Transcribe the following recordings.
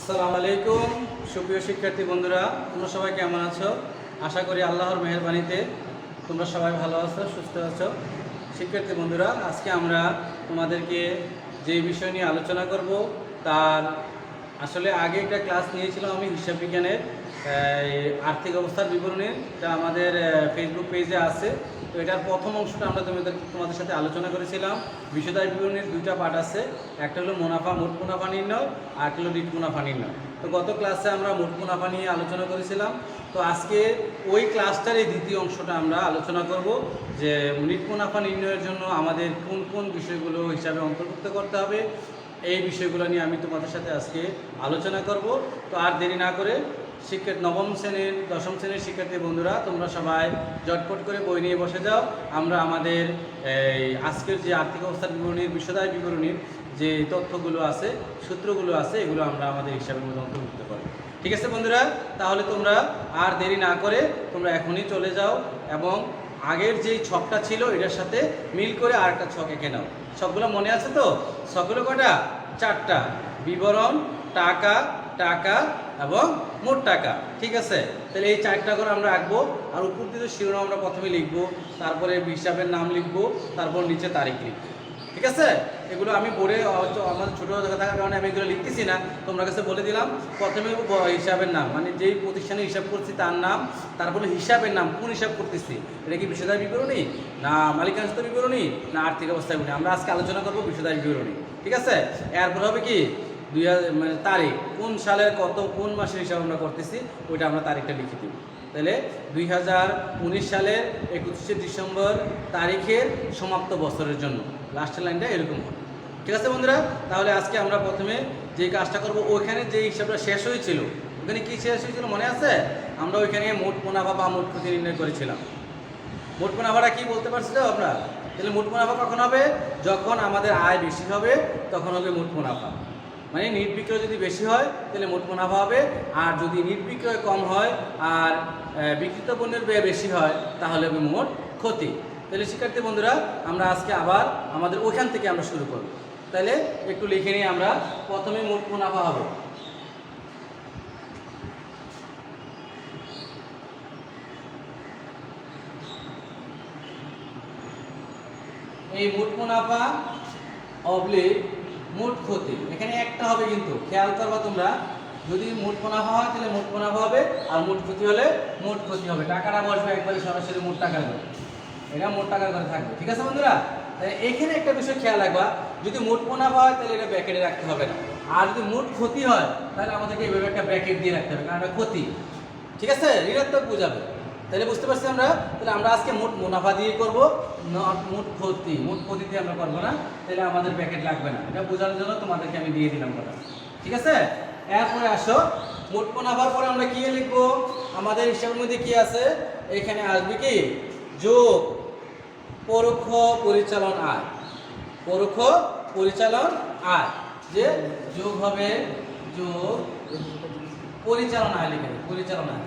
আসসালামু আলাইকুম সুপ্রিয় শিক্ষার্থী বন্ধুরা, তোমরা সবাই কেমন আছো? আশা করি আল্লাহর মেহেরবানিতে তোমরা সবাই ভালো আছো, সুস্থ আছো। শিক্ষার্থী বন্ধুরা, আজকে আমরা তোমাদেরকে যে বিষয় নিয়ে আলোচনা করব তার আসলে আগে একটা ক্লাস নিয়েছিলাম আমি হিসাব বিজ্ঞানের আর্থিক অবস্থার বিবরণী, যা আমাদের ফেসবুক পেজে আছে। তো এটার প্রথম অংশটা আমরা তোমাদের সাথে আলোচনা করেছিলাম। বিষয়দায় বিবরণীর দুইটা পার্ট আছে, একটা হলো মোট মুনাফা নির্ণয় আর একটা হলো নিট মুনাফা নির্ণয়। তো গত ক্লাসে আমরা মোট মুনাফা নিয়ে আলোচনা করেছিলাম। তো আজকে ওই ক্লাসটার এই দ্বিতীয় অংশটা আমরা আলোচনা করব যে নিট মুনাফা নির্ণয়ের জন্য আমাদের কোন কোন বিষয়গুলো হিসাবে অন্তর্ভুক্ত করতে হবে। এই বিষয়গুলো নিয়ে আমি তোমাদের সাথে আজকে আলোচনা করব। তো আর দেরি না করে নবম শ্রেণীর দশম শ্রেণীর শিক্ষার্থী বন্ধুরা, তোমরা সবাই জটপট করে বই নিয়ে বসে যাও। আমরা আমাদের আজকের যে আর্থিক অবস্থার বিবরণীর বিষয়দায় বিবরণীর যে তথ্যগুলো আছে, সূত্রগুলো আছে, এগুলো আমরা আমাদের হিসাবের মধ্যে অন্তর্ভুক্ত করব। ঠিক আছে বন্ধুরা? তাহলে তোমরা আর দেরি না করে তোমরা এখনই চলে যাও এবং আগের যেই ছকটা ছিল এটার সাথে মিল করে আর একটা ছক এঁকে নাও। ছকগুলো মনে আছে তো? ছকগুলো কয়টা? চারটা। বিবরণ, টাকা, টাকা এবং মোট টাকা। ঠিক আছে, তাহলে এই চারটা করে আমরা আঁকবো। আর উপর দিয়ে শিরোনাম আমরা প্রথমে লিখবো, তারপরে হিসাবের নাম লিখবো, তারপর নিচে তারিখ লিখবো। ঠিক আছে, এগুলো আমি বোর্ডে হয়তো আমাদের ছোটো জায়গা থাকার কারণে আমি এগুলো লিখতেছি না, তোমরা কাছে বলে দিলাম। প্রথমে হিসাবের নাম, মানে যেই প্রতিষ্ঠানে হিসাব করছি তার নাম, তারপরে হিসাবের নাম, কোন হিসাব করতেছি, এটা কি বিষয়দায় বিবরণী না মালিকানাস্ত বিবরণী না আর্থিক অবস্থা বিবরণী। আমরা আজকে আলোচনা করবো বিষয়দায় বিবরণী। ঠিক আছে, এরপর হবে কি মানে তারিখ, কোন সালের কোন মাসের হিসাব আমরা করতেছি, ওইটা আমরা তারিখটা লিখে দিব। তাহলে 2019 সালের 31শে ডিসেম্বর তারিখের সমাপ্ত বছরের জন্য লাস্টের লাইনটা এরকম হবে। ঠিক আছে বন্ধুরা? তাহলে আজকে আমরা প্রথমে যে কাজটা করব, ওইখানে যে হিসাবটা শেষ হয়েছিল, ওখানে কি শেষ হয়েছিল মনে আছে? আমরা ওইখানে মোট মুনাফা বা মোট ক্ষতি নির্ণয় করেছিলাম। মোট মুনাফাটা কি বলতে পারছি তো আমরা? তাহলে মোট মুনাফা কখন হবে? যখন আমাদের আয় বেশি হবে তখন হবে মোট মুনাফা। মানে নিট বিক্রয় যদি বেশি হয় তাহলে মোট মুনাফা হবে, আর যদি নিট বিক্রয় কম হয় আর বিক্রিত পণ্যের ব্যয় বেশি হয় তাহলে হবে মোট ক্ষতি। তাহলে শিক্ষার্থী বন্ধুরা, আমরা আজকে আবার আমাদের ওইখান থেকে আমরা শুরু করব। তাহলে একটু লিখে নিই আমরা। প্রথমে মোট মুনাফা হবে। এই মোট মুনাফা অবলিক মোট ক্ষতি, এখানে একটা হবে কিন্তু খেয়াল করবা তোমরা, যদি মোট মুনাফা হয় তাহলে মোট মুনাফা হবে, আর মোট ক্ষতি হলে মোট ক্ষতি হবে। টাকাটা বসবে একবারে সরাসরি মোট টাকার করে, এটা মোট টাকার করে থাকবে। ঠিক আছে বন্ধুরা? তাহলে এখানে একটা বিষয় খেয়াল রাখবা, যদি মোট মুনাফা হয় তাহলে এটা ব্র্যাকেটে রাখতে হবে না, আর যদি মোট ক্ষতি হয় তাহলে আমাদেরকে এইভাবে একটা ব্র্যাকেট দিয়ে রাখতে হবে, কারণ এটা ক্ষতি। ঠিক আছে, ঋণাত্মক বোঝাবে। তাহলে বুঝতে পারছি আমরা? তাহলে আমরা আজকে মোট মুনাফা দিয়ে করবো, মোট ক্ষতি। মোট ক্ষতি দিয়ে আমরা করবো না, তাহলে আমাদের প্যাকেট লাগবে না। এটা বোঝানোর জন্য তোমাদেরকে আমি দিয়ে দিলাম কথা। ঠিক আছে, এরপরে আসো মোট মুনাফার পরে আমরা কি লিখবো? আমাদের হিসাবের মধ্যে কি আছে? এখানে আসবে কি যোগ পরোক্ষ পরিচালন আয়। পরোক্ষ পরিচালন আয়, যে যোগ হবে যোগ পরিচালন আয়, লিখে পরিচালন আয়,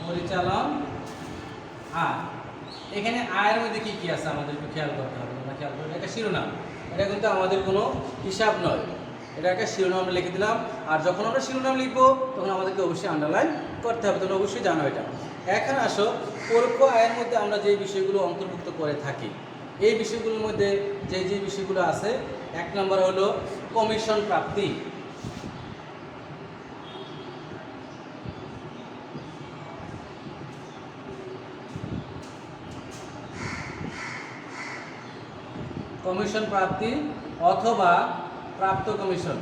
পরিচালন আয়। এখানে আয়ের মধ্যে কি কি আছে আমাদের একটু খেয়াল করতে হবে। তোমরা খেয়াল করবে, এটা শিরোনাম, এটা কিন্তু আমাদের কোনো হিসাব নয়, এটা একটা শিরোনাম আমরা লিখে দিলাম। আর যখন আমরা শিরোনাম লিখবো তখন আমাদেরকে অবশ্যই আন্ডারলাইন করতে হবে, তোমরা অবশ্যই জানো এটা। এখন আসো পরোক্ষ আয়ের মধ্যে আমরা যে বিষয়গুলো অন্তর্ভুক্ত করে থাকি, এই বিষয়গুলোর মধ্যে যে যে বিষয়গুলো আছে, এক নম্বর হলো কমিশন প্রাপ্তি। কমিশন প্রাপ্তি অথবা প্রাপ্ত কমিশন।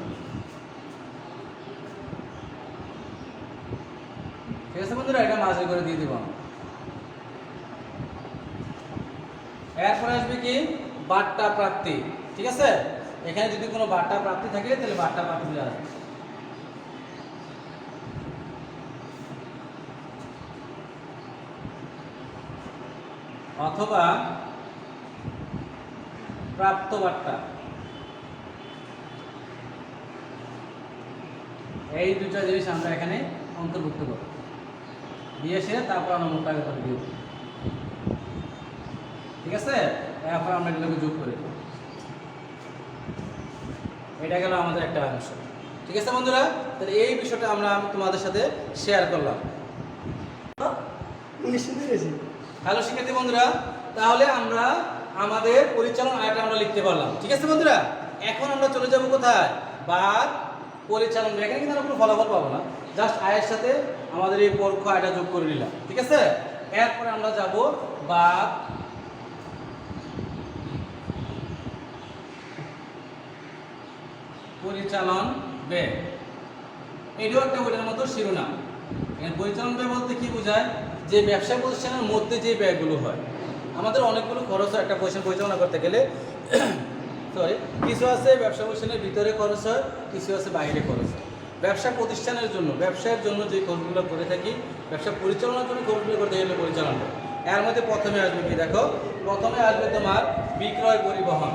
ঠিক আছে বন্ধুরা, এটা মাঝে করে দিয়ে দিব। এরপরে আসবে কি বাট্টা প্রাপ্তি। ঠিক আছে, এখানে যদি কোনো বাট্টা প্রাপ্তি থাকে তাহলে বাট্টা প্রাপ্তি আসবে। অথবা প্রাপ্ত বাট্টা, এই দুটো জিনিস আমরা এখানে অন্তর্ভুক্ত করব। দিয়ে এসে তারপর আমরা মোট টাকা করে দিব। ঠিক আছে, এরপর আমরা এগুলোকে যোগ করে দেব। এটা গেল আমাদের একটা অংশ। ঠিক আছে বন্ধুরা, তাহলে এই বিষয়টা আমরা তোমাদের সাথে শেয়ার করলাম। হ্যালো শিক্ষার্থী বন্ধুরা, তাহলে আমরা আমাদের পরিচালন আয়টা আমরা লিখতে পারলাম। ঠিক আছে বন্ধুরা, এখন আমরা চলে যাব কোথায়? বাদ পরিচালন। এখানে কিন্তু আমরা কোনো ফলাফল পাবো না, জাস্ট আয়ের সাথে আমাদের এই পরোক্ষ আয়টা যোগ করে নিলাম। ঠিক আছে, এরপরে আমরা যাব বাদ পরিচালন ব্যয়। এটাও একটা ওইটার মতো শিরোনাম। পরিচালন ব্যয় বলতে কি বোঝায়? যে ব্যবসা প্রতিষ্ঠানের মধ্যে যে ব্যয়গুলো হয়, আমাদের অনেকগুলো খরচ হয় একটা প্রতিষ্ঠান পরিচালনা করতে গেলে। সরি, কিছু আছে ব্যবসা প্রতিষ্ঠানের ভিতরে খরচ হয়, কিছু আছে বাইরে খরচ হয়। ব্যবসা প্রতিষ্ঠানের জন্য, ব্যবসার জন্য যে খরচগুলো করে থাকি, ব্যবসা পরিচালনার জন্য খরচগুলো করতে গেলে পরিচালনা। এর মধ্যে প্রথমে আসবে কি দেখো, প্রথমে আসবে তোমার বিক্রয় পরিবহন।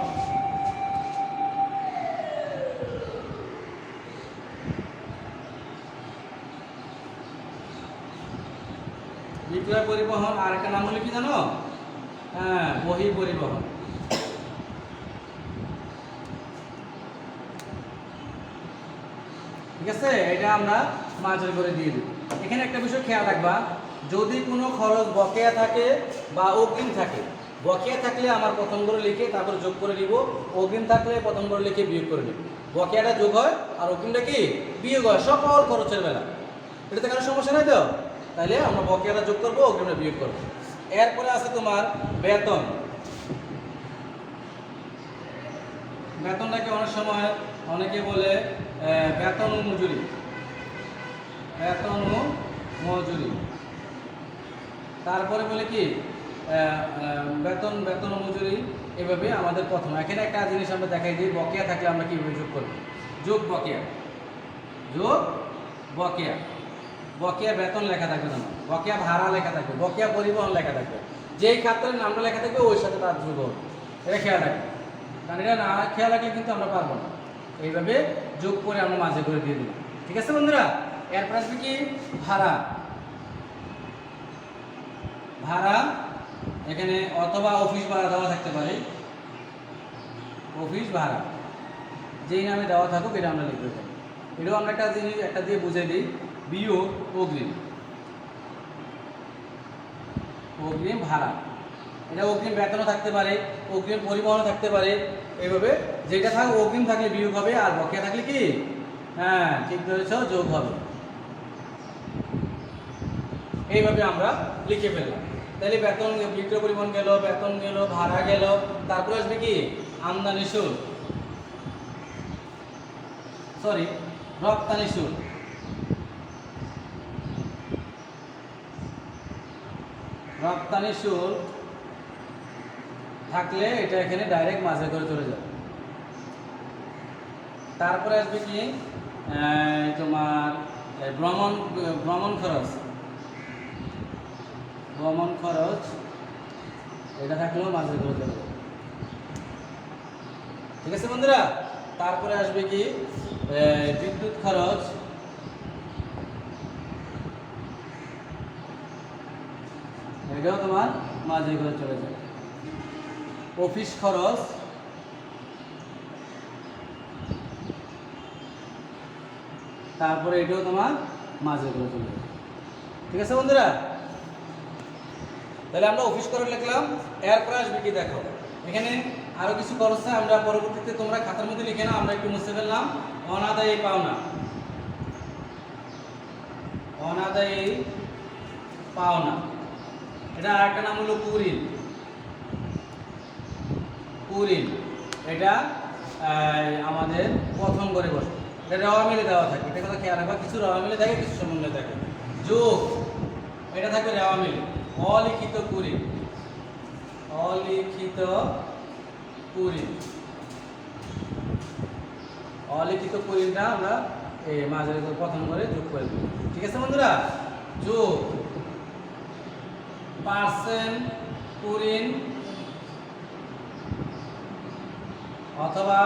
বিক্রয় পরিবহন, আর একটা নাম হলো কি জানো? হ্যাঁ, বহি পরিবহন। ঠিক আছে, এটা আমরা মাঝের করে দিয়ে দিই। এখানে একটা বিষয় খেয়াল রাখবা, যদি কোনো খরচ বকেয়া থাকে বা অগ্রিম থাকে, বকেয়া থাকলে আমার প্রথম করে লিখে তারপর যোগ করে দিব, অগ্রিম থাকলে প্রথম করে লিখে বিয়োগ করে দিব। বকেয়াটা যোগ হয় আর অগ্রিমটা কি বিয়োগ হয় সকল খরচের বেলা। এটাতে কোনো সমস্যা নাই তো? তাহলে আমরা বকেয়াটা যোগ করবো, অগ্রিমটা বিয়োগ করবো। এরপরে আছে তোমার বেতন। বেতনটাকে অনেক সময় অনেকে বলে বেতন ও মজুরি। বেতন ও মজুরি, তারপরে বলে কি বেতন ও মজুরি। এভাবে আমাদের প্রথম। এখানে একটা জিনিস আমরা দেখাই দিই, বকেয়া থাকলে আমরা কীভাবে যোগ করব। যোগ বকেয়া, যোগ বকেয়া। বকেয়া বেতন লেখা থাকবে না, বকেয়া ভাড়া লেখা থাকবে, বকেয়া পরিবহন লেখা থাকবে। যেই খাতের নামটা লেখা থাকবে ওই সাথে তার যোগ হবে। এটা খেয়াল রাখবে, কারণ এটা না খেয়াল রাখলে কিন্তু আমরা পারবো না। এইভাবে যোগ করে আমরা মাঝে করে দিয়ে দিলাম। ঠিক আছে বন্ধুরা, এরপর আসবে কি ভাড়া। ভাড়া এখানে অথবা অফিস ভাড়া দেওয়া থাকতে পারে, অফিস ভাড়া যেই নামে দেওয়া থাকুক এটা আমরা লিখতে পারি। এটাও আমরা একটা জিনিস একটা দিয়ে বুঝে দিই, বিয়োগ অগ্রিম। অগ্রিম ভাড়া, এটা অগ্রিম বেতনও থাকতে পারে, অগ্রিম পরিবহনও থাকতে পারে। এইভাবে যেটা থাকবে অগ্রিম থাকলে বিয়োগ হবে, আর বকেয়া থাকলে কি, হ্যাঁ ঠিক ধরেছ, যোগ হবে। এইভাবে আমরা লিখে ফেললাম। তাহলে বেতন, বিক্রয় পরিবহন গেল, বেতন গেল, ভাড়া গেল, তারপরে আসবে কি আমদানি শুল্ক, সরি রপ্তানি শুল্ক। রপ্তানি শুল্ক থাকলে এটা এখানে ডাইরেক্ট মাঝে করে চলে যাবে। তারপরে আসবে কি তোমার ভ্রমণ খরচ। ভ্রমণ খরচ এটা থাকলেও মাঝে করে চলে যাবে। ঠিক আছে বন্ধুরা, তারপরে আসবে কি বিদ্যুৎ খরচ। এটাও তোমার মাঝে করে চলে যাবে। অফিস খরচ, তারপরে এটাও তোমার মাঝে করে চলে যাবে। ঠিক আছে বন্ধুরা, তাহলে আমরা অফিস খরচ লিখলাম। এরপরে আসবে কি দেখো, এখানে আরো কিছু খরচ আমরা পরবর্তীতে তোমরা খাতার মধ্যে লিখে নাও, আমরা একটু মুছে ফেললাম। অনাদায়ী পাওনা। অনাদায়ী পাওনা, এটা আরেকটা নাম হলো কুরিল। কুরিল এটা আমাদের প্রথম করে বসে, এটা রওয়া মিলে দেওয়া থাকে। এটা কথা খেয়াল রাখবা, কিছু রওয়া মিলে থাকে, কিছু সমন্বয় থাকে। যোগ এটা থাকবে রওয়া মিলে। অলিখিত কুরিল, অলিখিত কুরিল। অলিখিত কুরিলটা আমরা এই মাঝের প্রথম করে যোগ করে দেব। ঠিক আছে বন্ধুরা, যোগ পার্সেন্ট কুরিল অথবা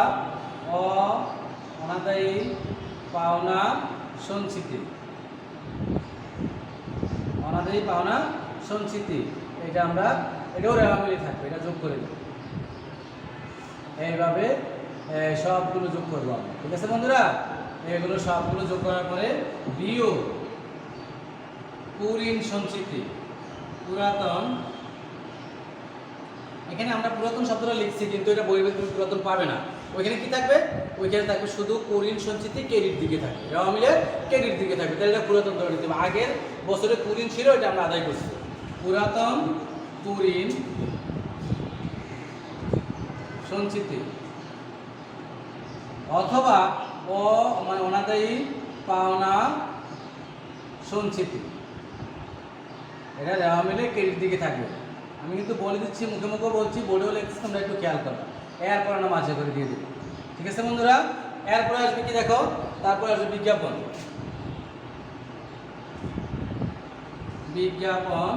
অনাদায়ী পাওনা সঞ্চিতি। অনাদায়ী পাওনা সঞ্চিতি এটা আমরা, এটাও রেওয়া মিলে থাকবে, এটা যোগ করে দেব। এইভাবে সবগুলো যোগ করবো আমরা। ঠিক আছে বন্ধুরা, এগুলো সবগুলো যোগ করার পরে বিয়োগ কুলীন সঞ্চিতি পুরাতন, এখানে আমরা পুরাতন শব্দটা লিখছি কিন্তু এটা বইয়ের তুমি পুরাতন পাবে না। ওইখানে কি থাকবে? ওইখানে থাকবে শুধু কুলীন সঞ্চিতি ক্রেডিট দিকে থাকবে, এটাও মিলে ক্রেডিট দিকে থাকবে, তাহলে এটা পুরাতন ধরে নিতে হবে। আগের বছরে কুলীন ছিল, এটা আমরা আদায় করছি। পুরাতন কুলীন সঞ্চিতি অথবা মানে অনাদায়ী পাওনা সঞ্চিতি, এটা দেওয়া মিলে ক্রেডিট দিকে থাকবে। আমি কিন্তু বলে দিচ্ছি, মুখে মুখে বলছি, বোর্ডেও লিখছি, তোমরা একটু খেয়াল করো। এরপর আমরা মাঝে করে দিয়ে দেবো। ঠিক আছে বন্ধুরা, এরপরে আসবে কি দেখো, তারপরে আসবে বিজ্ঞাপন। বিজ্ঞাপন,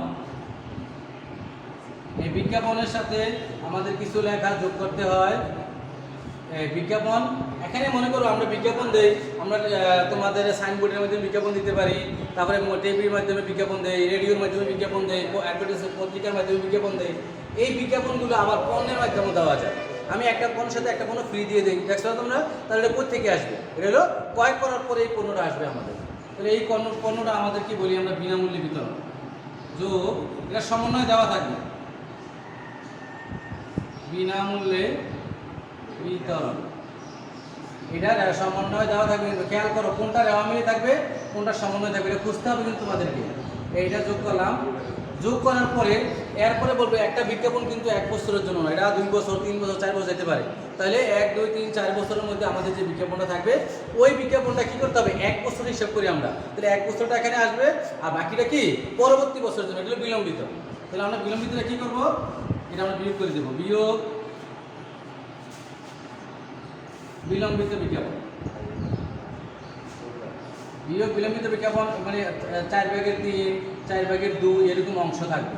এই বিজ্ঞাপনের সাথে আমাদের কিছু লেখা যোগ করতে হয়। বিজ্ঞাপন, এখানে মনে করো আমরা বিজ্ঞাপন দেই, আমরা তোমাদের সাইনবোর্ডের মাধ্যমে বিজ্ঞাপন দিতে পারি, তারপরে টিভির মাধ্যমে বিজ্ঞাপন দেই, রেডিওর মাধ্যমে বিজ্ঞাপন দেই, অ্যাডভার্টাইজ পত্রিকার মাধ্যমে বিজ্ঞাপন দেই। এই বিজ্ঞাপনগুলো আমার পণ্যের মাধ্যমে দেওয়া যায়। আমি একটা পণ্যের সাথে একটা পণ্য ফ্রি দিয়ে দিই, দেখছো তোমরা, তাহলে এটা কোথেকে আসবে? এটা হলো ক্রয় করার পরে এই পণ্যটা আসবে আমাদের। তাহলে এই পণ্যটা আমাদের কি বলি আমরা? বিনামূল্যে বিতরণ। যোগ, এটা সমন্বয় দেওয়া থাকবে, বিনামূল্যে বিতরণ, এটা সমন্বয় দেওয়া থাকবে। কিন্তু খেয়াল করো কোনটা রেওয়া মিলে থাকবে, কোনটা সমন্বয় থাকবে, এটা খুঁজতে হবে কিন্তু তোমাদেরকে। এইটা যোগ করলাম, যোগ করার পরে এরপরে বলবো একটা বিজ্ঞাপন কিন্তু 1 বছরের জন্য না, এটা 2 বছর 3 বছর 4 বছর যেতে পারে। তাহলে 1 2 3 4 বছরের মধ্যে আমাদের যে বিজ্ঞাপনটা থাকবে, ওই বিজ্ঞাপনটা কি করতে হবে? 1 বছর হিসাব করি আমরা। তাহলে 1 বছরটা এখানে আসবে, আর বাকিটা কি পরবর্তী বছরের জন্য, এটা বিলম্বিত। তাহলে আমরা বিলম্বিতটা কি করবো? এটা আমরা বিয়োগ করে দেবো, বিয়োগ বিলম্বিত বিজ্ঞাপন। বিয়োগ বিলম্বিত বিজ্ঞাপন মানে 4/3 4/2 এরকম অংশ থাকবে,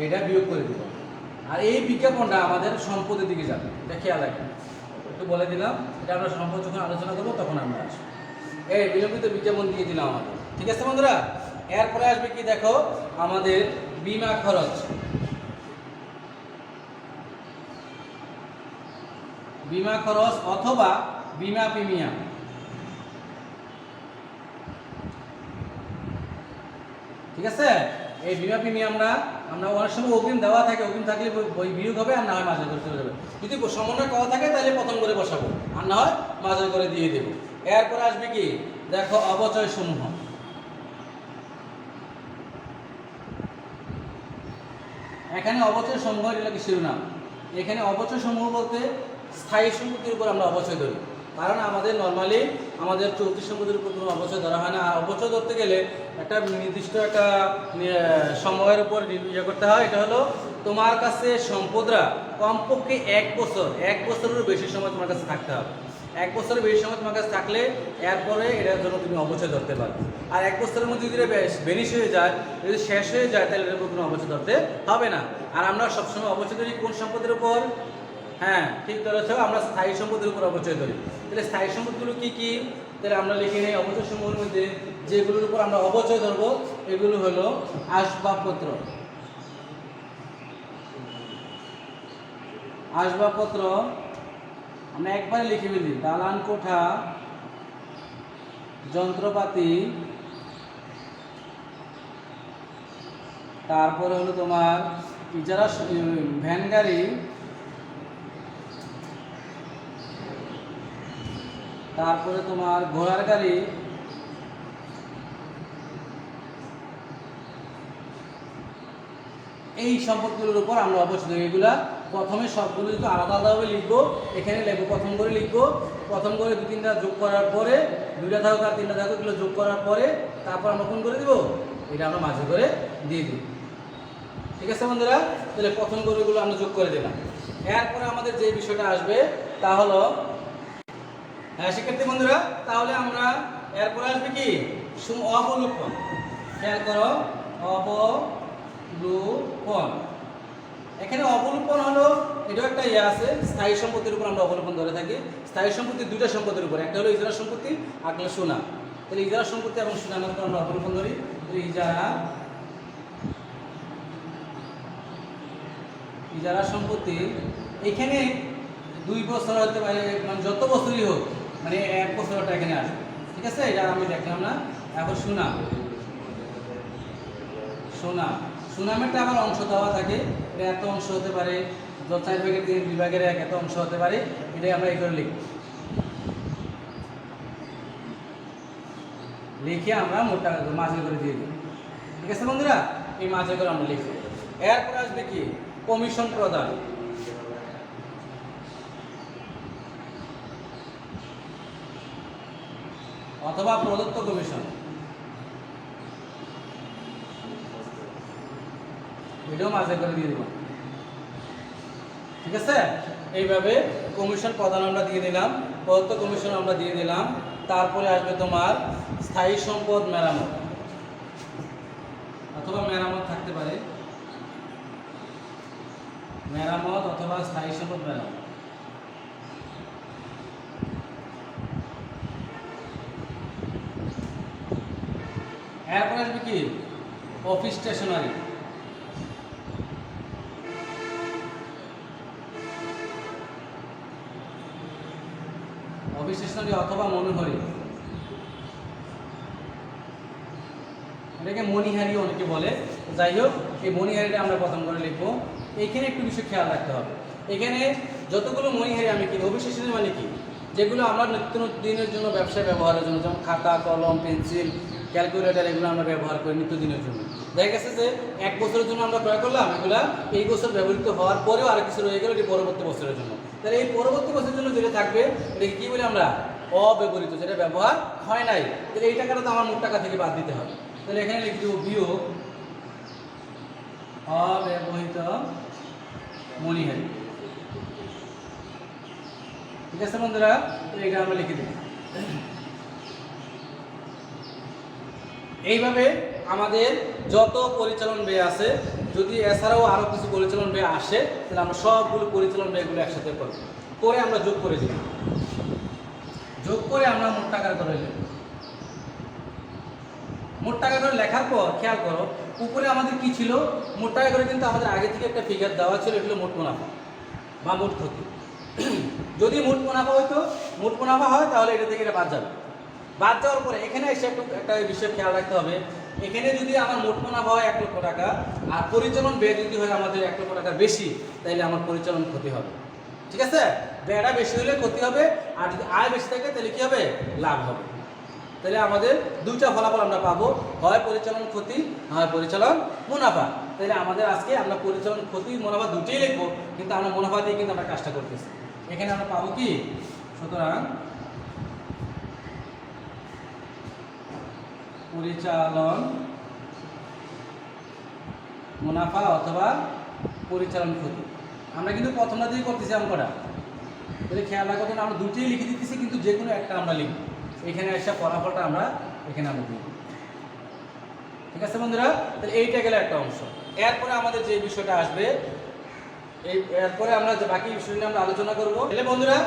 এটা বিয়োগ করে দেব। আর এই বিজ্ঞাপনটা আমাদের সম্পদের দিকে যাবে, এটা খেয়াল রাখবেন, একটু বলে দিলাম। এটা আমরা সম্পদ যখন আলোচনা করবো তখন আমরা আসবো। এই বিলম্বিত বিজ্ঞাপন দিয়ে দিলাম আমাদের। ঠিক আছে বন্ধুরা, এরপরে আসবে কি দেখো, আমাদের বীমা খরচ। বীমা খরচ অথবা বীমা প্রিমিয়াম। ঠিক আছে, এই বীমা প্রিমিয়ামটা আমরা অনেক সময় অগ্রিম দেওয়া থাকে, অগ্রিম থাকলে বই বিয়োগ হবে, আর না হয় মাঝে করে চলে যাবে। যদি সমন্বয় করা থাকে তাহলে প্রথম করে বসাবো, আর না হয় মাঝে করে দিয়ে দেবো। এরপরে আসবে কি দেখো, অবচয় সমূহ। এখানে অবচয় সমূহ, এটা কি শিরোনাম। এখানে অবচয় সমূহ বলতে স্থায়ী সম্পত্তির উপর আমরা অবচয় ধরি, কারণ আমাদের নর্মালি আমাদের চলতি সম্পত্তির উপর কোনো অবচয় ধরা হয় না। আর অবচয় ধরতে গেলে একটা নির্দিষ্ট একটা সময়ের উপর ইয়ে করতে হয়। এটা হলো তোমার কাছে সম্পদরা কমপক্ষে 1 বছর, 1 বছরেরও বেশি সময় তোমার কাছে থাকতে হবে। 1 বছরের বেশি সময় তোমার কাছে থাকলে এরপরে এটার জন্য তুমি অবচয় ধরতে পারবে। আর 1 বছরের মধ্যে যদি বেনিশ হয়ে যায়, যদি শেষ হয়ে যায়, তাহলে এটার উপর কোনো অবচয় ধরতে হবে না। আর আমরা সবসময় অবচয় ধরি কোন সম্পদের উপর? হ্যাঁ ঠিক ধরেছ, আমরা স্থায়ী সম্পদের উপর অবচয় ধরি। তাহলে স্থায়ী সম্পদগুলো কি কি? তাহলে আমরা লিখে নিই, অবচয় সমূহের মধ্যে যেগুলোর উপর আমরা অবচয় ধরবো এগুলো হলো আসবাবপত্র। আসবাবপত্র আমরা একবারে লিখে ফেলি, দালান কোঠা, যন্ত্রপাতি, তারপরে হলো তোমার ইজারা ভ্যান গাড়ি, তারপরে তোমার ঘোড়ার গাড়ি, এই সম্পদগুলোর উপর আমরা অবশ্যই দেবো। এগুলা প্রথমে সবগুলো যদি আলাদা আলাদাভাবে লিখবো, এখানে লিখবো প্রথম করে লিখবো, প্রথম করে 2-3টা যোগ করার পরে, 2টা থাকুক আর 3টা থাকুক, এগুলো যোগ করার পরে তারপর আমরা কোন করে দিব, এটা আমরা মাঝে করে দিয়ে দিই। ঠিক আছে বন্ধুরা, তাহলে প্রথম করেগুলো আমরা যোগ করে দিলাম। এরপরে আমাদের যে বিষয়টা আসবে তা হলো, হ্যাঁ শিক্ষার্থী বন্ধুরা, তাহলে আমরা এরপরে আসবে কি অবলোকন। খেয়াল করো, অবলোকন। এখানে অবলোকন হলো, এটাও একটা ইয়ে আছে, স্থায়ী সম্পত্তির উপর আমরা অবলোকন ধরে থাকি। স্থায়ী সম্পত্তি 2টা সম্পত্তির উপর, একটা হলো ইজারা সম্পত্তি, আর একটা সোনা। তাহলে ইজারা সম্পত্তি এবং সোনার উপর আমরা অবলোকন ধরি। ইজারা সম্পত্তি, এখানে 2 বছর হতে পারে, মানে যত বছরই হোক, মানে 1 বছরটা এখানে আসবে। ঠিক আছে, এটা আমি দেখলাম না। এখন সুনাম, সুনাম, সুনামেরটা আবার অংশ দেওয়া থাকে। এটা এত অংশ হতে পারে, 4 ভাগের 3 2 ভাগের 1 এত অংশ হতে পারে। এটাই আমরা এই করে লিখে আমরা মোট টাকা মাঝে করে দিয়ে দিই। ঠিক আছে বন্ধুরা, এই মাঝে করে আমরা লিখব। এরপর আসবে কি কমিশন প্রদান, অথবা প্রদত্ত কমিশন। এটাও মাঝে করে দিয়ে দিব। ঠিক আছে, এইভাবে কমিশন প্রদান আমরা দিয়ে দিলাম, প্রদত্ত কমিশন আমরা দিয়ে দিলাম। তারপরে আসবে তোমার স্থায়ী সম্পদ মেরামত, অথবা মেরামত থাকতে পারে, মেরামত অথবা স্থায়ী সম্পদ মেরামত। এরপর আসবে কি অফিস স্টেশনারি, অফিস স্টেশনারি অথবা মনোহরি, এটাকে মণিহারি অনেকে বলে। যাই হোক, এই মণিহারিটা আমরা প্রথম করে লিখবো। এইখানে একটু বিষয় খেয়াল রাখতে হবে। এখানে যতগুলো মণিহারি আমি কিনি, অফিস স্টেশনারি মানে কি, যেগুলো আমরা নিত্য দিনের জন্য ব্যবসায় ব্যবহারের জন্য, যেমন খাতা, কলম, পেন্সিল, ক্যালকুলেটর, এগুলো আমরা ব্যবহার করি নিত্যদিনের জন্য। দেখা গেছে যে 1 বছরের জন্য আমরা ক্রয় করলাম, এগুলা এই বছর ব্যবহৃত হওয়ার পরেও আরো কিছু রয়ে গেল, এটি পরবর্তী বছরের জন্য। তাহলে এই পরবর্তী বছরের জন্য যেটা থাকবে এটাকে কি বলি আমরা, অব্যবহৃত, যেটা ব্যবহার হয় নাই। তাহলে এই টাকাটা তো আমার মোট টাকা থেকে বাদ দিতে হবে। তাহলে এখানে লিখে দেবো বিয়োগ অব্যবহৃত মণিহারি। ঠিক আছে বন্ধুরা, এটা আমরা লিখে দেব। এইভাবে আমাদের যত পরিচালন ব্যয় আছে, যদি এছাড়াও আরো কিছু পরিচালন ব্যয় আসে, তাহলে আমরা সবগুলো পরিচালন ব্যয়গুলো একসাথে করব, করে আমরা যোগ করে দিব। যোগ করে আমরা মোট টাকার করে লিখব। মোট টাকা করে লেখার পর খেয়াল করো, উপরে আমাদের কি ছিল, মোট টাকা করে কিন্তু আমাদের আগে থেকে একটা ফিগার দেওয়া ছিল, এগুলো মোট মুনাফা বা মোট ক্ষতি। যদি মোট মুনাফা হইতো, মোট মুনাফা হয়, তাহলে এটা থেকে এটা বাদ যাবে। বাদ যাওয়ার পরে এখানে এসে একটা বিষয় খেয়াল রাখতে হবে। এখানে যদি আমার মোট মুনাফা হয় 1 লক্ষ টাকা, আর পরিচালন ব্যয় যদি হয় আমাদের 1 লক্ষ টাকার বেশি, তাহলে আমার পরিচালন ক্ষতি হবে। ঠিক আছে, ব্যয়টা বেশি হলে ক্ষতি হবে, আর যদি আয় বেশি থাকে তাহলে কি হবে, লাভ হবে। তাহলে আমাদের দুইটা ফলাফল আমরা পাবো, হয় পরিচালন ক্ষতি, হয় পরিচালন মুনাফা। তাহলে আমাদের আজকে আমরা পরিচালন ক্ষতি মুনাফা দুটোই লিখবো, কিন্তু আমরা মুনাফা দিয়ে কিন্তু আমরা কাজটা করতেছি। এখানে আমরা পাবো কি, সুতরাং পরিচালন মুনাফা অথবা পরিচালন ক্ষতি। আমরা কিন্তু প্রথমটা দিয়ে করতেছি অঙ্কটা, তাহলে খেয়াল রাখো, আমরা দুটোই লিখে দিতেছি, কিন্তু যে কোনো একটা আমরা লিখব। এখানে এসে ফলাফলটা আমরা এখানে আমরা দিই। ঠিক আছে বন্ধুরা, তাহলে এইটা গেলে একটা অংশ। এরপরে আমাদের যে বিষয়টা আসবে, এরপরে আমরা যে বাকি বিষয় নিয়ে আমরা আলোচনা করব। তাহলে বন্ধুরা,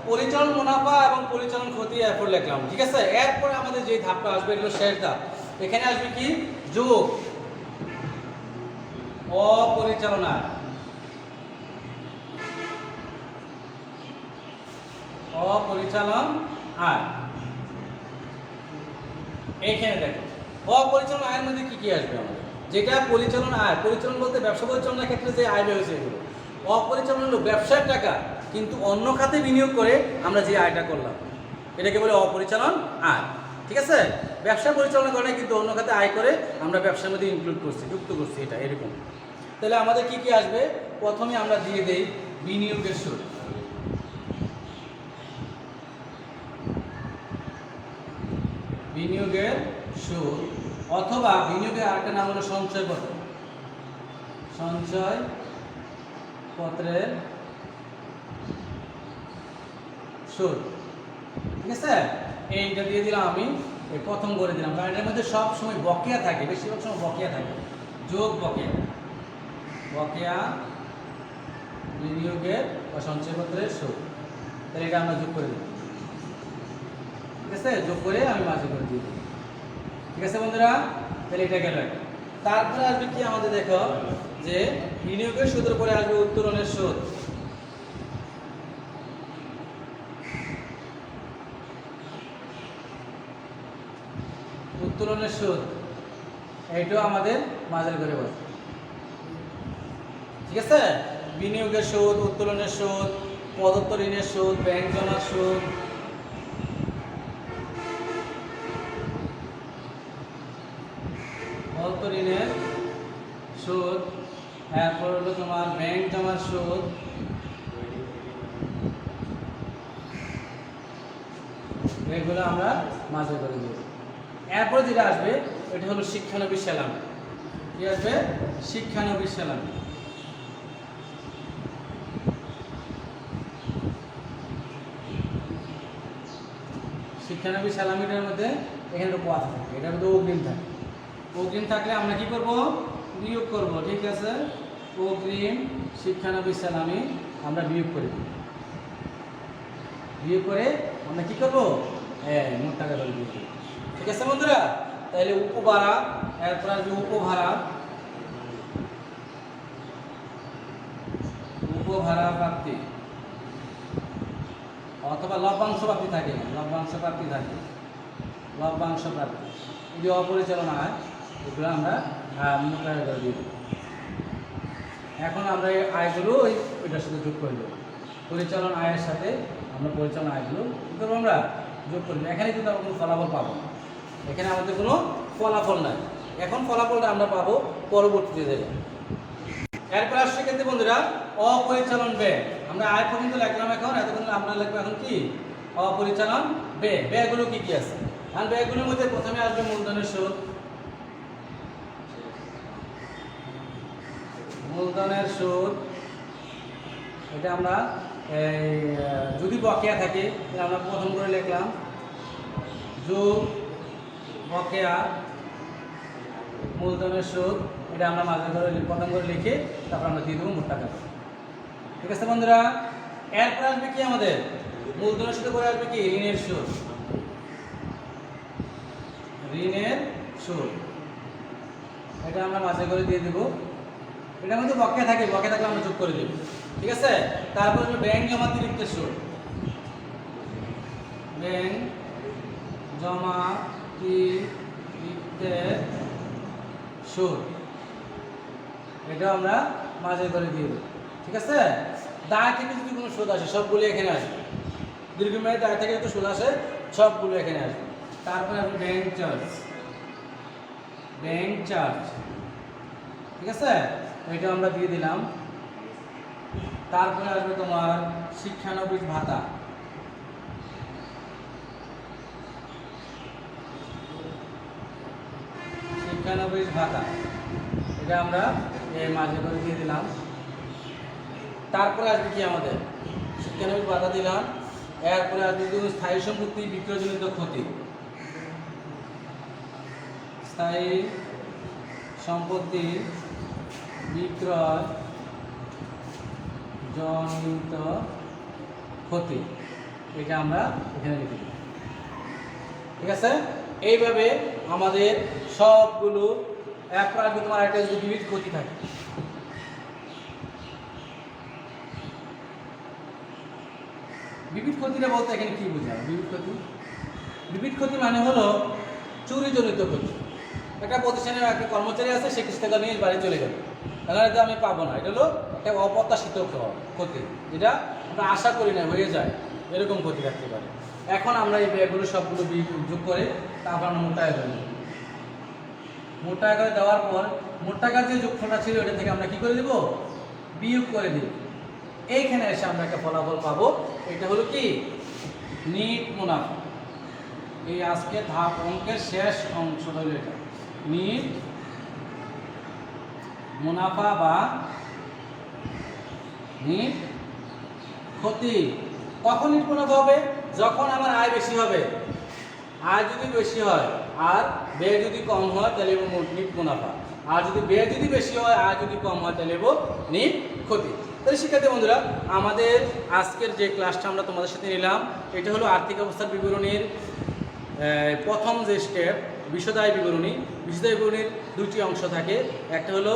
পরিচালন মুনাফা এবং পরিচালন ক্ষতি এরপর লিখলাম। ঠিক আছে, এরপরে আমাদের যে ধাপটা আসবে, এগুলো শেষ ধাপ। এখানে আসবে কি, যোগ অপরিচালনা, অপরিচালন আয়। এইখানে দেখো, অপরিচালন আয়ের মধ্যে কি কি আসবে আমাদের, যেটা পরিচালন আয়, পরিচালন বলতে ব্যবসা পরিচালনার ক্ষেত্রে যে আয় ব্যয় হয়েছে এগুলো। অপরিচালন হলো ব্যবসার টাকা কিন্তু অন্য খাতে বিনিয়োগ করে আমরা যে আয়টা করলাম, এটাকে বলে অপরিচালন আয়। ঠিক আছে, ব্যবসা পরিচালনা করে কিন্তু অন্য খাতে আয় করে আমরা ব্যবসার মধ্যে ইনক্লুড করছি, যুক্ত করছি, এটা এরকম। তাহলে আমাদের কি কি আসবে, প্রথমে আমরা দিয়ে দেই বিনিয়োগের সুদ। বিনিয়োগের সুদ অথবা বিনিয়োগের আরেকটা নাম হলো সঞ্চয়পত্র, সঞ্চয়পত্রের সুদ। ঠিক আছে, এইটা দিয়ে দিলাম আমি, এই প্রথম করে দিলাম, কারণ এটার মধ্যে সব সময় বকেয়া থাকে, বেশিরভাগ সময় বকেয়া থাকে। যোগ বকেয়া, বকেয়া বিনিয়োগের বা সঞ্চয়পত্রের সুদ। তাহলে এটা আমরা যোগ করে দিই। ঠিক আছে, যোগ করে আমি মাঝে করে দিই। ঠিক আছে বন্ধুরা, তাহলে এটা গেল একটা। তারপরে আসবে কি আমাদের, দেখো যে বিনিয়োগের সুদের পরে আসবে উত্তোলনের সুদ। উত্তোলনের সুদ, এইটাও আমাদের মাঝের ঘরে বসবে। ঠিক আছে, বিনিয়োগের সুদ, উত্তোলনের সুদ, প্রদত্ত ঋণের সুদ, ব্যাংক জমার সুদ, প্রদত্ত ঋণের সুদ, এরপর হলো তোমার ব্যাংক জমার সুদ, এগুলো আমরা মাঝে করে দেব। এরপর যেটা আসবে এটা হলো শিক্ষানবিশ সালামি। কি আসবে? শিক্ষানবিশ সালামি। শিক্ষানবিশ সালামিটার মধ্যে এখানে একটা কথা থাকে, এটার মধ্যে অগ্রিম থাকে। অগ্রিম থাকলে আমরা কি করব? বিয়োগ করব। ঠিক আছে, অগ্রিম শিক্ষানবিশ সালামি আমরা বিয়োগ করে দিই। বিয়োগ করে আমরা কি করব? মোট টাকা করে বিয়োগ করব। ঠিক আছে বন্ধুরা, তাহলে উপভাড়া, এরপর আসবে উপভাড়া, উপভাড়া প্রাপ্তি অথবা লভ্যাংশ প্রাপ্তি থাকে, লভ্যাংশ প্রাপ্তি থাকে, লভ্যাংশ প্রাপ্তি যদি অপরিচালনা হয় এগুলো আমরা মোট টাকা করে দিয়ে দেব। এখন আমরা এই আয়গুলো ওইটার সাথে যোগ করে দেবো। পরিচালন আয়ের সাথে আমরা পরিচালন আয়গুলো কী করবো? আমরা যোগ করে দেবো। এখানে কিন্তু আমরা কোনো ফলাফল পাবো না, এখানে আমাদের কোনো ফলাফল নাই। এখন ফলাফলটা আমরা পাবো পরবর্তীতে দেবে। এরপর আসছে কিন্তু বন্ধুরা অপরিচালন ব্যয়। আমরা আয় পর্যন্ত লিখলাম, এখন এতক্ষণ আমরা লিখবো এখন কি? অপরিচালন ব্যয়। ব্যয়গুলো কি কি আছে? আর ব্যয়গুলোর মধ্যে প্রথমে আসবে মূলধনের সুদ। মূলধনের সুদ এটা আমরা যদি বকেয়া থাকে তাহলে আমরা প্রথম করে লিখলাম যোগ বকেয়া মূলধনের সুদ, এটা আমরা মাঝে করে প্রথম করে লিখে তারপর আমরা দিয়ে দেবো মোট টাকা। ঠিক আছে বন্ধুরা, এরপর আসবে কি আমাদের? মূলধনের সুদে করে আসবে কি? ঋণের সুদ। ঋণের সুদ এটা আমরা মাঝে করে দিয়ে দেবো। এটার মধ্যে বকেয়া থাকে, বকেয়া থাকলে আমরা যোগ করে দেবো। ঠিক আছে, তারপর ব্যাংক জমাতিরিক্তের সুদ। ব্যাংক জমাতিরিক্তের সুদ এটা আমরা মাঝে করে দিয়ে দেবো। ঠিক আছে, দায় থেকে যদি কোনো সুদ আসে সবগুলো এখানে আসবে। দীর্ঘমেয়াদী দায় থেকে যদি সুদ আসে সবগুলো এখানে আসবে। তারপরে আপনি ব্যাংক চার্জ, ব্যাংক চার্জ। ঠিক আছে, এটা আমরা দিয়ে দিলাম। তারপরে আসবে তোমার শিক্ষানবিশ ভাতা। শিক্ষানবিশ ভাতা এটা আমরা মাঝে করে দিয়ে দিলাম। তারপরে আসবে কি আমাদের? শিক্ষানবিশ ভাতা দিলাম। এরপরে আসবে স্থায়ী সম্পত্তি বিক্রয়জনিত ক্ষতি। স্থায়ী সম্পত্তি বিক্রয় জনিত ক্ষতি, এটা আমরা এখানে লিখে দিই। ঠিক আছে, এইভাবে আমাদের সবগুলো এরপর আসবে তোমার একটা যদি বিবিধ ক্ষতি থাকে। বিবিধ ক্ষতিটা বলতে এখানে কি বোঝায়? বিবিধ ক্ষতি, বিবিধ ক্ষতি মানে হলো চুরিজনিত ক্ষতি। একটা প্রতিষ্ঠানের একটা কর্মচারী আছে, সে কিছু টাকা নিয়ে বাড়ি চলে গেল, তাহলে এটা আমি পাবো না। এটা হলো একটা অপ্রত্যাশিত ক্ষতি, যেটা আমরা আশা করি না হয়ে যায়, এরকম ক্ষতি থাকতে পারে। এখন আমরা এই ব্যয়গুলো সবগুলো যোগ করে তারপর আমরা মোট টাকা করে দেবো। মোট টাকা করে দেওয়ার পর মোট টাকার যে যোগফলটা ছিল ওটা থেকে আমরা কি করে দেবো? বিয়োগ করে দেব। এইখানে এসে আমরা একটা ফলাফল পাবো, এটা হলো কি? নিট মুনাফা। এই আজকে ধাপ অঙ্কের শেষ অংশটা হলো এটা, নিট মুনাফা বা নিট ক্ষতি। কখন নিট মুনাফা হবে? যখন আমার আয় বেশি হবে। আয় যদি বেশি হয় আর ব্যয় যদি কম হয় তাহলে নিট মুনাফা, আর যদি ব্যয় যদি বেশি হয় আয় যদি কম হয় তাহলে নিট ক্ষতি। তাহলে শিক্ষার্থী বন্ধুরা, আমাদের আজকের যে ক্লাসটা আমরা তোমাদের সাথে নিলাম এটা হলো আর্থিক অবস্থার বিবরণীর প্রথম যে স্টেপ, বিশদায় বিবরণী। বিশদায় বিবরণীর দুটি অংশ থাকে, একটা হলো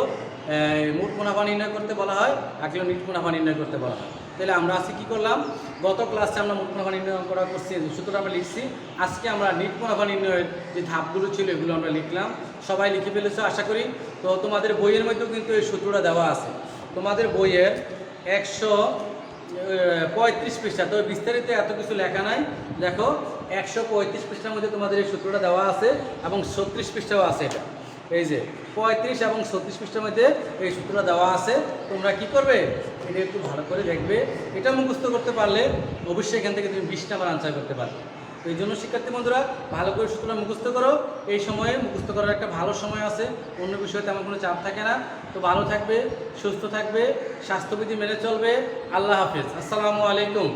মোট মুনাফা নির্ণয় করতে বলা হয়, একটা হলো নিট মুনাফা নির্ণয় করতে বলা হয়। তাহলে আমরা আজকে কী করলাম, গত ক্লাসে আমরা মোট মুনাফা নির্ণয় করা করছি, সূত্রটা আমরা লিখছি। আজকে আমরা নিট মুনাফা নির্ণয়ের যে ধাপগুলো ছিল এগুলো আমরা লিখলাম। সবাই লিখে ফেলেছো আশা করি। তো তোমাদের বইয়ের মধ্যেও কিন্তু এই সূত্রটা দেওয়া আছে। তোমাদের বইয়ের 135 পৃষ্ঠা, তো বিস্তারিত এত কিছু লেখা নাই। দেখো 135 পৃষ্ঠার মধ্যে তোমাদের এই সূত্রটা দেওয়া আছে এবং 36 পৃষ্ঠাও আছে। এটা এই যে 35 এবং 36 পৃষ্ঠার মধ্যে এই সূত্রটা দেওয়া আছে। তোমরা কি করবে, এটা একটু ভালো করে দেখবে। এটা মুখস্থ করতে পারলে অবশ্যই এখান থেকে তুমি 20 নাম্বার আনসার করতে পারবে। তো এই জন্য শিক্ষার্থী বন্ধুরা ভালো করে সূত্রটা মুখস্থ করো। এই সময়ে মুখস্থ করার একটা ভালো সময় আছে, অন্য বিষয়ে তেমন কোনো চাপ থাকে না। তো ভালো থাকবে, সুস্থ থাকবে, স্বাস্থ্যবিধি মেনে চলবে। আল্লাহ হাফেজ, আসসালামু আলাইকুম।